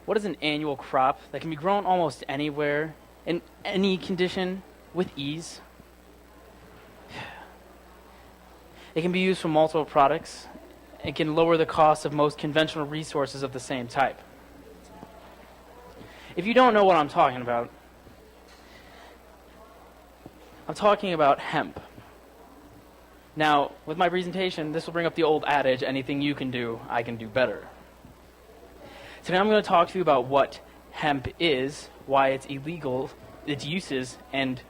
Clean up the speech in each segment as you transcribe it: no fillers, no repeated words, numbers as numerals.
What is an annual crop that can be grown almost anywhere, in any condition, with ease? It can be used for multiple products. It can lower the cost of most conventional resources of the same type. If you don't know what I'm talking about hemp. Now, with my presentation, this will bring up the old adage, anything you can do, I can do better. Today I'm going to talk to you about what hemp is, why it's illegal, its uses, and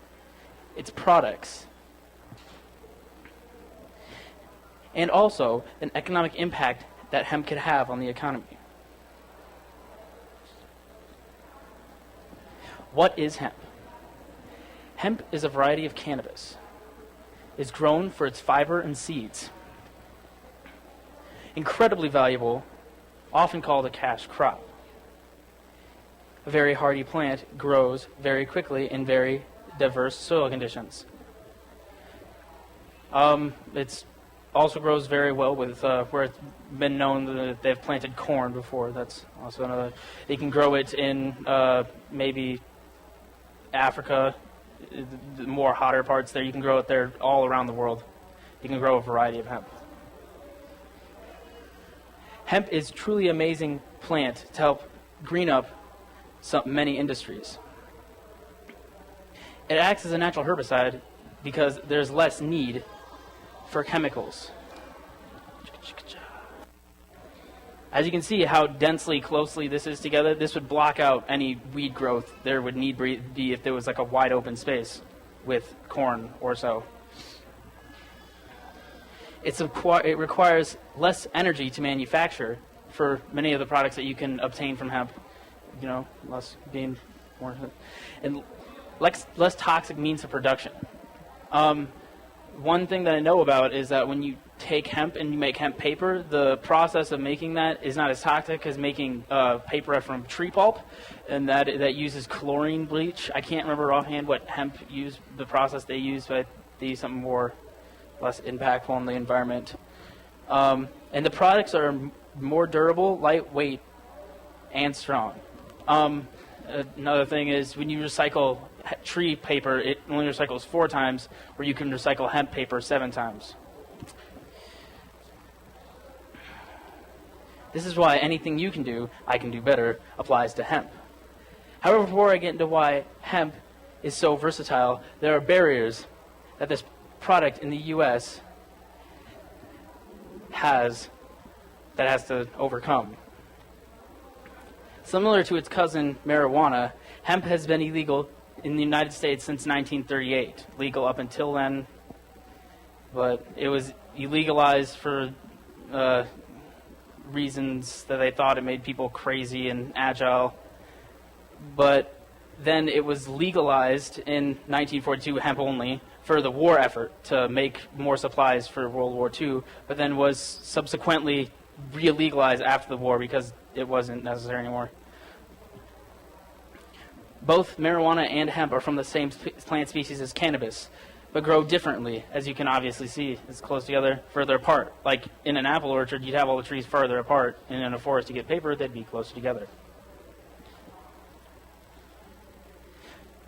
its products. And also, an economic impact that hemp could have on the economy. What is hemp? Hemp is a variety of cannabis. It's grown for its fiber and seeds. Incredibly valuable, often called a cash crop. A very hardy plant, grows very quickly in very diverse soil conditions. It also grows very well with where it's been known that they've planted corn before. That's also another. They can grow it in maybe Africa, the more hotter parts there. You can grow it there all around the world. You can grow a variety of hemp. Hemp is truly amazing plant to help green up many industries. It acts as a natural herbicide because there's less need for chemicals. As you can see how closely this is together, this would block out any weed growth there would need be if there was like a wide open space with corn or so. It requires less energy to manufacture for many of the products that you can obtain from hemp, less being more, and less toxic means of production. One thing that I know about is that when you take hemp and you make hemp paper, the process of making that is not as toxic as making paper from tree pulp, and that uses chlorine bleach. I can't remember offhand what hemp the process they use, but they use something less impactful on the environment. And the products are more durable, lightweight, and strong. Another thing is when you recycle tree paper, it only recycles 4 times, where you can recycle hemp paper 7 times. This is why anything you can do, I can do better, applies to hemp. However, before I get into why hemp is so versatile, there are barriers that this product in the U.S. has to overcome. Similar to its cousin marijuana, hemp has been illegal in the United States since 1938. Legal up until then, but it was illegalized for reasons that they thought it made people crazy and agile. But then it was legalized in 1942, hemp only, for the war effort to make more supplies for World War II, but then was subsequently re-legalized after the war because it wasn't necessary anymore. Both marijuana and hemp are from the same plant species as cannabis, but grow differently, as you can obviously see. It's close together, further apart. Like in an apple orchard, you'd have all the trees further apart, and in a forest to get paper, they'd be closer together.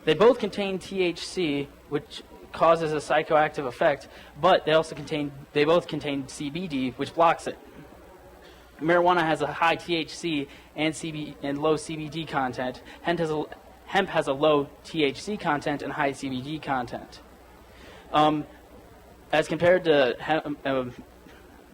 They both contain THC, which causes a psychoactive effect, but they both contain CBD, which blocks it. Marijuana has a high THC and low CBD content. Hemp has a low THC content and high CBD content. As compared to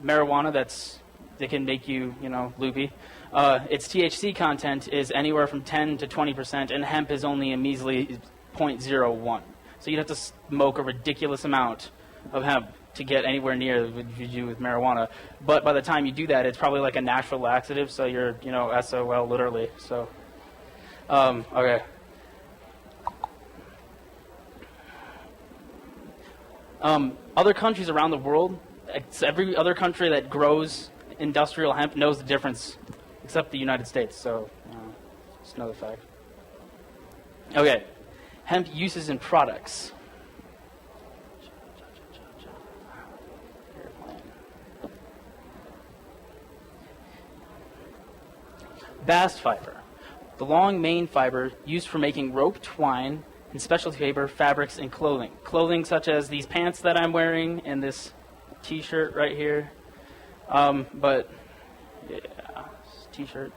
marijuana, that can make you, loopy. Its THC content is anywhere from 10 to 20%, and hemp is only a measly 0.01. So you'd have to smoke a ridiculous amount of hemp to get anywhere near what you do with marijuana. But by the time you do that, it's probably like a natural laxative, so you're, SOL literally. So, okay. Other countries around the world, every other country that grows industrial hemp knows the difference, except the United States. So, just another fact. Okay, hemp uses in products. Bast fiber. The long main fiber used for making rope, twine, and specialty paper, fabrics, and clothing. Clothing such as these pants that I'm wearing and this t-shirt right here. But, yeah, t-shirt.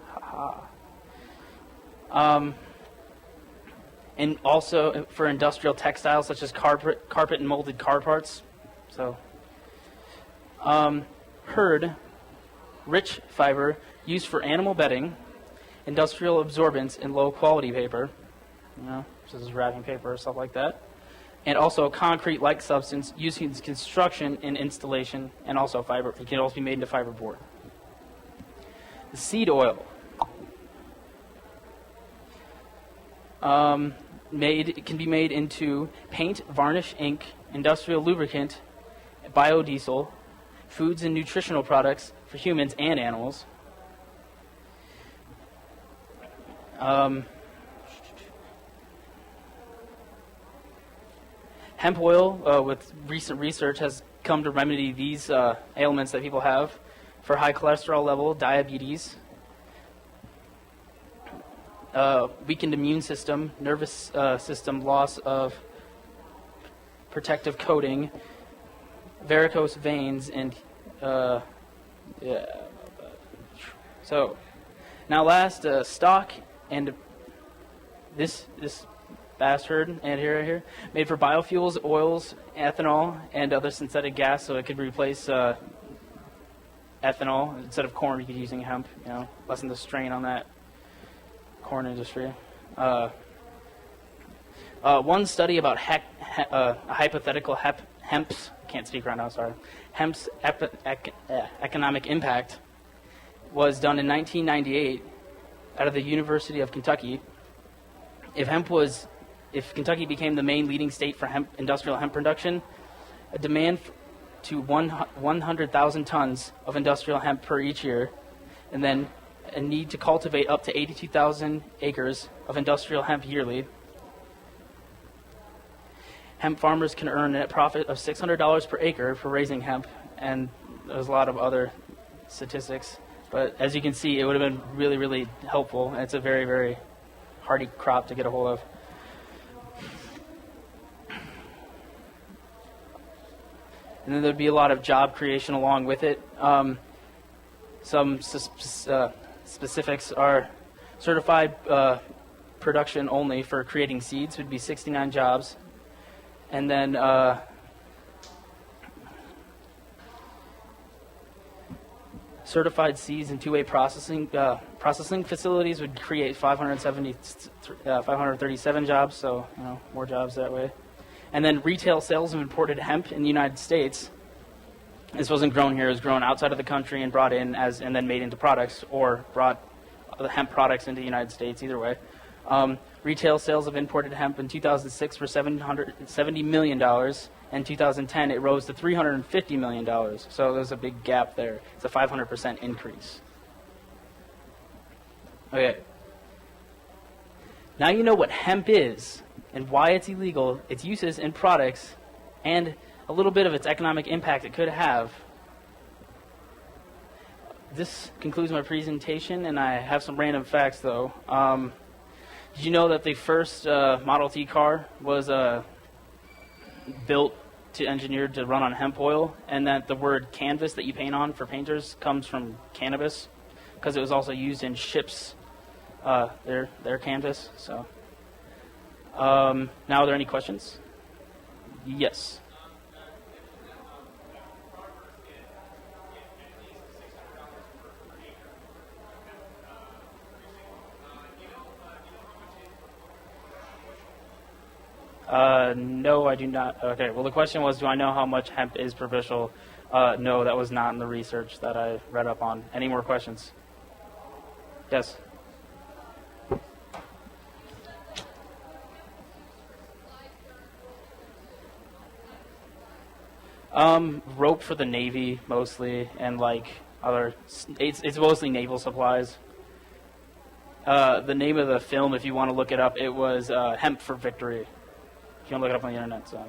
Haha. And also for industrial textiles such as carpet and molded car parts. So, hurd, rich fiber used for animal bedding, industrial absorbents, and low quality paper, such as wrapping paper or stuff like that. And also concrete-like substance used in construction and installation, and also fiber. It can also be made into fiberboard. The seed oil. It can be made into paint, varnish, ink, industrial lubricant, biodiesel, foods and nutritional products for humans and animals. Hemp oil, with recent research, has come to remedy these ailments that people have for high cholesterol level, diabetes, weakened immune system, nervous system, loss of protective coating, varicose veins, and yeah. So now last, stock and this bastard and here made for biofuels, oils, ethanol, and other synthetic gas, so it could replace ethanol instead of corn. You could be using hemp, lessen the strain on that corn industry. One study about hypothetical hemp's economic impact was done in 1998 out of the University of Kentucky. If Kentucky became the main leading state for industrial hemp production, a demand to 100,000 tons of industrial hemp per each year, and then a need to cultivate up to 82,000 acres of industrial hemp yearly. Hemp farmers can earn a net profit of $600 per acre for raising hemp, and there's a lot of other statistics. But as you can see, it would have been really, really helpful. It's a very, very hardy crop to get a hold of. And then there'd be a lot of job creation along with it. Some specifics are certified production only for creating seeds would be 69 jobs. And then certified seeds and two-way processing facilities would create 537 jobs, so more jobs that way. And then retail sales of imported hemp in the United States. This wasn't grown here; it was grown outside of the country and brought in and then made into products, or brought the hemp products into the United States. Either way, retail sales of imported hemp in 2006 were $770 million. In 2010, it rose to $350 million. So there's a big gap there. It's a 500% increase. Okay. Now you know what hemp is and why it's illegal, its uses and products, and a little bit of its economic impact it could have. This concludes my presentation, and I have some random facts, though. Did you know that the first Model T car was engineered to run on hemp oil, and that the word canvas that you paint on for painters comes from cannabis, because it was also used in ships, their canvas. So, now are there any questions? Yes. No, I do not. Okay, well, the question was, do I know how much hemp is per bushel? No, that was not in the research that I read up on. Any more questions? Yes? Rope for the Navy, mostly, and, it's mostly naval supplies. The name of the film, if you want to look it up, it was Hemp for Victory. You can look it up on the internet. So,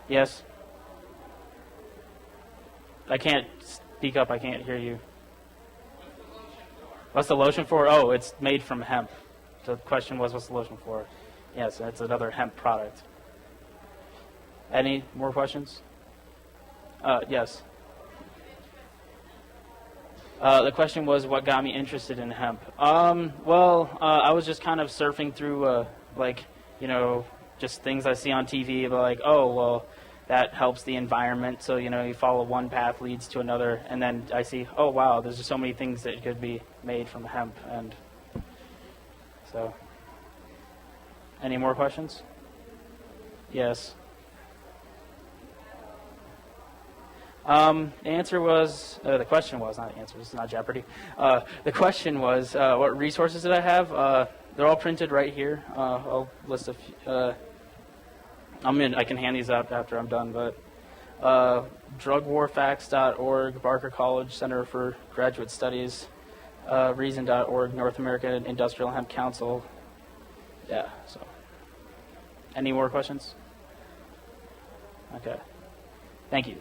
yes. I can't speak up. I can't hear you. What's the lotion for? Oh, it's made from hemp. The question was, what's the lotion for? Yes, it's another hemp product. Any more questions? Yes. The question was, what got me interested in hemp? Well, I was just kind of surfing through, just things I see on TV about, like, oh, well, that helps the environment. So, you follow one path leads to another. And then I see, oh, wow, there's just so many things that could be made from hemp. And so, any more questions? Yes. The answer was, the question was, not the answer, this is not Jeopardy. The question was, what resources did I have? They're all printed right here. I'll list a few. I can hand these out after I'm done, but drugwarfacts.org, Barker College Center for Graduate Studies, reason.org, North American Industrial Hemp Council. Yeah, so. Any more questions? Okay. Thank you.